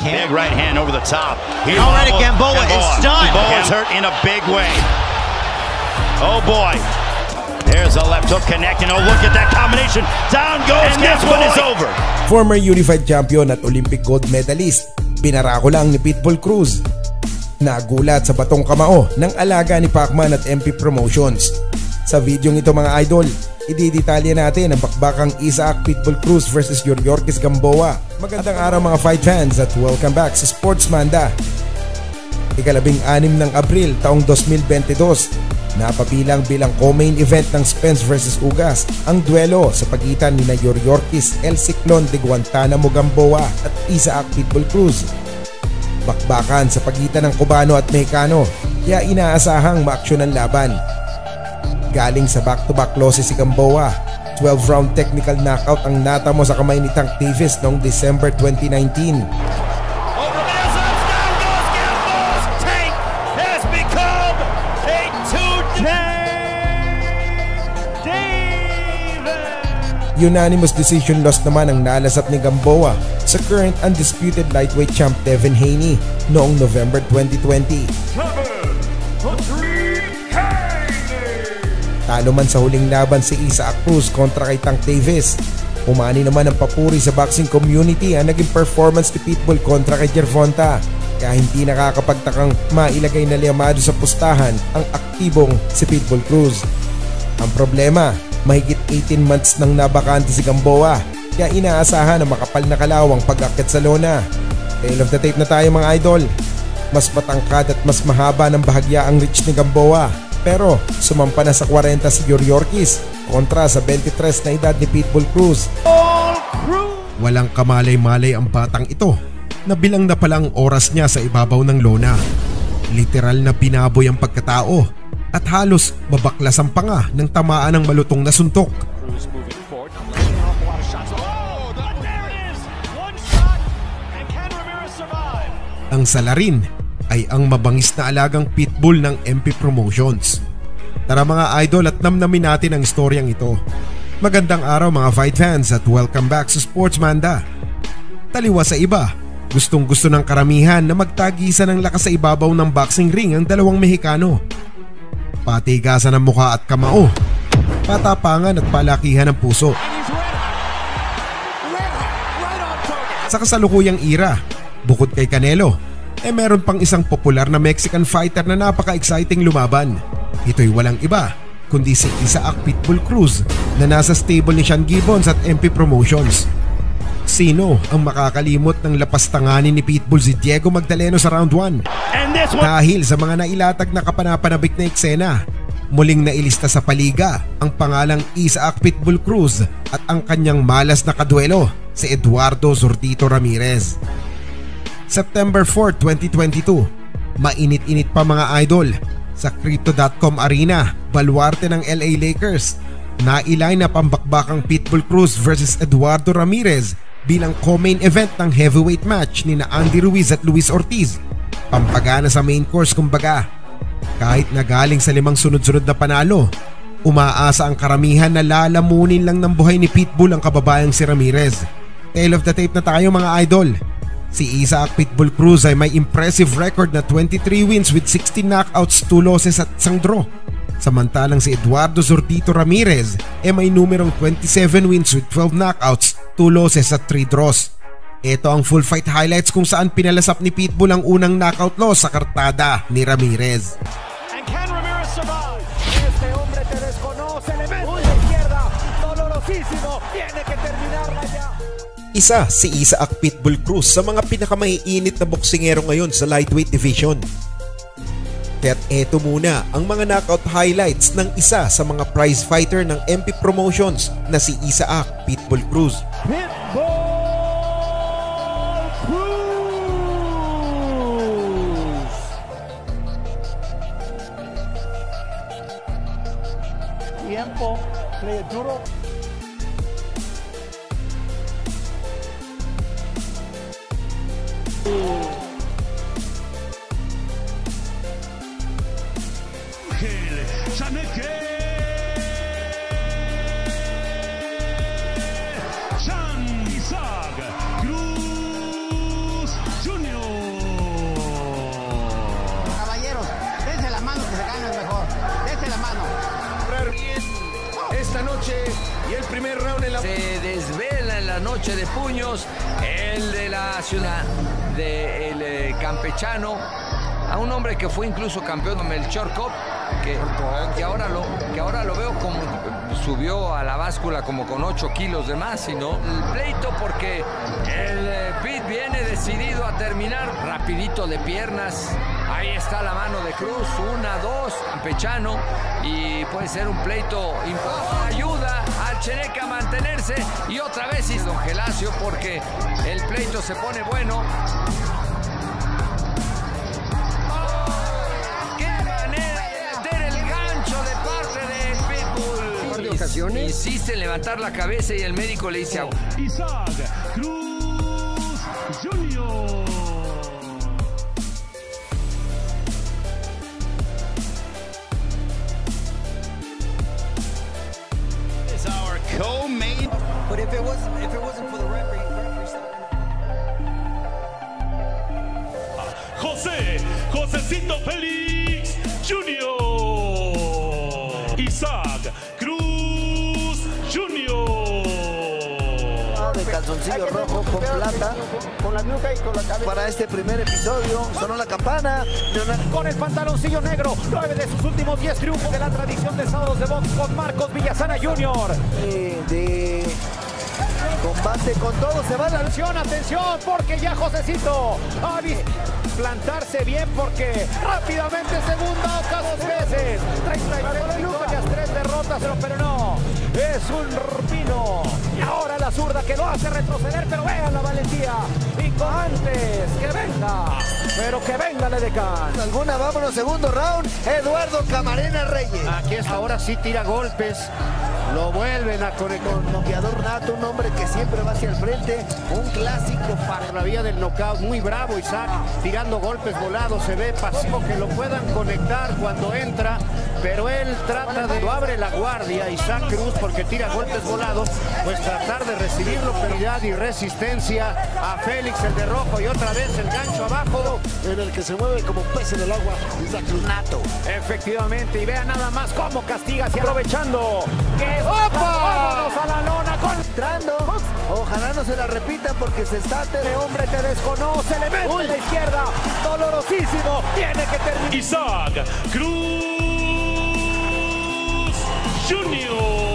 Big right hand over the top. He already Gamboa is stunned. Gamboa's hurt in a big way. Oh boy. There's a left hook connecting. Oh, look at that combination. Down goes, and this one is over. Former Unified Champion at Olympic Gold Medalist, binarako lang ni Pitbull Cruz. Nagulat sa batong kamao ng alaga ni Pacman at MP Promotions. Sa videong ito mga idol, ididetalye natin ang bakbakang Isaac Pitbull Cruz versus Yuriorkis Gamboa. Magandang araw mga fight fans at welcome back sa Sports Manda. Ika-6 ng Abril taong 2022, napabilang bilang co-main event ng Spence vs Ugas ang duelo sa pagitan ni Yuriorkis El Ciclón de Guantanamo Gamboa at Isaac Pitbull Cruz. Bakbakan sa pagitan ng Cubano at Mexicano, kaya inaasahang maaksyon ang laban. Galing sa back-to-back losses si Gamboa, 12-round technical knockout ang natamo sa kamay ni Tank Davis noong December 2019. Unanimous decision loss naman ang nalasap ni Gamboa sa current undisputed lightweight champ Devin Haney noong November 2020. Talo man sa huling laban si Isaac Cruz kontra kay Tank Davis, umani naman ang papuri sa boxing community ang naging performance ni Pitbull kontra kay Gervonta, kaya hindi nakakapagtakang mailagay na liyamado sa pustahan ang aktibong si Pitbull Cruz. Ang problema, mahigit 18 months nang nabakante si Gamboa, kaya inaasahan na makapal na kalawang pag-akyat sa lona. Tale of the tape na tayo mga idol. Mas matangkad at mas mahaba ng bahagya ang reach ni Gamboa, pero sumampa na sa 40 si Yuriorkis kontra sa 23 na edad ni Pitbull Cruz. Walang kamalay-malay ang batang ito, nabilang na palang oras niya sa ibabaw ng lona. Literal na binaboy ang pagkatao at halos babaklas ang panga ng tamaan ng malutong na suntok. Ang salarin ay ang mabangis na alagang pitbull ng MP Promotions. Tara mga idol at namnamin natin ang istoryang ito. Magandang araw mga fight fans at welcome back sa Sports Manda. Taliwa sa iba, gustong gusto ng karamihan na magtagisan ng lakas sa ibabaw ng boxing ring ang dalawang Mexicano. Patigasan ng mukha at kamao, patapangan at palakihan ng puso. Sa kasalukuyang era, bukod kay Canelo, meron pang isang popular na Mexican fighter na napaka-exciting lumaban. Ito'y walang iba kundi si Isaac Pitbull Cruz na nasa stable ni Sean Gibbons at MP Promotions. Sino ang makakalimot ng lapastanganin ni Pitbull si Diego Magdaleno sa round 1? Dahil sa mga nailatag na kapanapanabik na eksena, muling nailista sa paliga ang pangalang Isaac Pitbull Cruz at ang kanyang malas na kaduelo si Eduardo Zurdito Ramirez. September 4, 2022, mainit-init pa mga idol sa Crypto.com Arena, baluarte ng LA Lakers. Nailine up ang bakbakang Pitbull Cruz versus Eduardo Ramirez bilang co-main event ng heavyweight match ni na Andy Ruiz at Luis Ortiz. Pampagana sa main course kumbaga. Kahit nagaling sa 5 sunod-sunod na panalo, umaasa ang karamihan na lalamunin lang ng buhay ni Pitbull ang kababayang si Ramirez. Tale of the tape na tayo mga idol. Si Isaac Pitbull Cruz ay may impressive record na 23 wins with 16 knockouts, 2 losses at isang draw. Samantalang si Eduardo Zurdito Ramirez may numerong 27 wins with 12 knockouts, 2 losses at 3 draws. Ito ang full fight highlights kung saan pinalasap ni Pitbull ang unang knockout loss sa kartada ni Ramirez. And can Ramirez survive? Este hombre te desconoce, le mete a la izquierda, dolorosísimo, tiene que terminarla ya. Isa si Isaac Pitbull Cruz sa mga pinakamaiinit na boksingero ngayon sa lightweight division. Kaya't eto muna ang mga knockout highlights ng isa sa mga prize fighter ng MP Promotions na si Isaac Pitbull Cruz. Pitbull Cruz. Tiempo, play it duro. Isaac Cruz Jr. noche de puños, el de la ciudad del campechano, a un hombre que fue incluso campeón de Melchor Cup, que ahora lo veo como subió a la báscula como con 8 kilos de más, sino el pleito porque el Pit viene decidido a terminar rapidito de piernas. Ahí está la mano de Cruz, 1, 2, campechano, y puede ser un pleito importante. Ayuda al Cheneque a mantenerse y otra vez hizo Don Gelacio porque el pleito se pone bueno. Insiste en levantar la cabeza y el médico le dice agua. Isaac Cruz Jr. Is our co-main. But if it wasn't for the referee Josecito Félix Jr. Isaac Cruz Jr. De calzoncillo rojo con plata Con la nuca y con la cabeza. para este primer episodio. Sonó la campana. Con el pantaloncillo negro, 9 de sus últimos 10 triunfos de la tradición de sábados de box con Marcos Villasana Jr. De combate con todo. Se va la Atención, porque ya Josecito ha visto plantarse bien porque rápidamente segunda otra 2 veces. 33 victorias, 3 derrotas, pero no. Es un pino. Y ahora la zurda que lo hace retroceder, pero vean la valentía. Y con antes que venga, pero que venga el Edecán. alguna. Vámonos, segundo round. Eduardo Camarena Reyes. Aquí es ahora sí tira golpes. Lo vuelven a conectar. Noqueador nato, un hombre que siempre va hacia el frente. Un clásico Para la vía del knockout, muy bravo Isaac, tirando golpes volados, se ve pasivo que lo puedan conectar cuando entra, pero él trata de, lo abre la guardia Isaac Cruz porque tira golpes volados, pues tratar de recibirlo, pero ya y resistencia a Félix el de rojo y otra vez el gancho abajo. en el que se mueve como pez en el agua. Isaac Cruz nato. Efectivamente, y vean nada más cómo castiga, hacia aprovechando. ¡Que vámonos a la lona con Entrando. Ojalá no se la repita porque se está este hombre te desconoce, le mete en la izquierda, dolorosísimo, tiene que terminar. Isaac Cruz Jr.